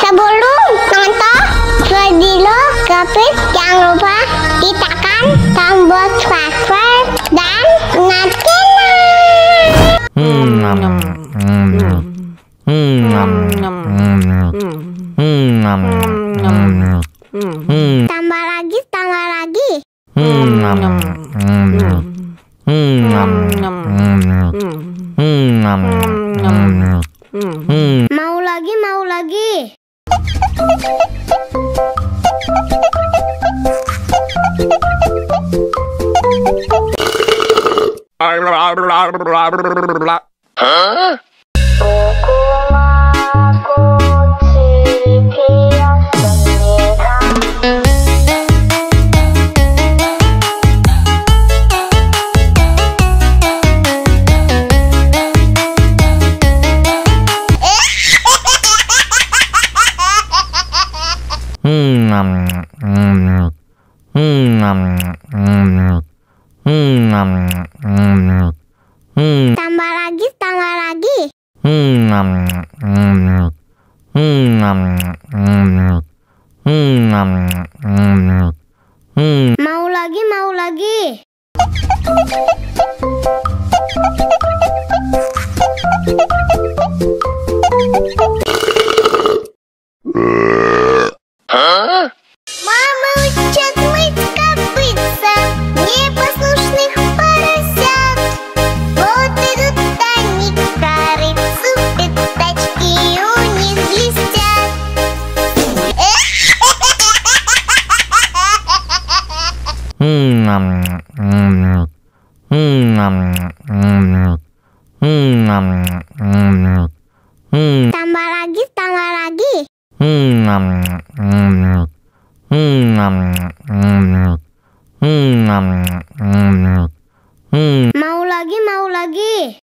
Sebelum nonton video Gapit, jangan lupa tekan tombol subscribe dan tambah lagi. Mau lagi. Tambah lagi. Mau lagi. Мама учат мыть копытца непослушных поросят. Вот идут они к корыцу, пятачки у них блестят. Tambah lagi. Mau lagi.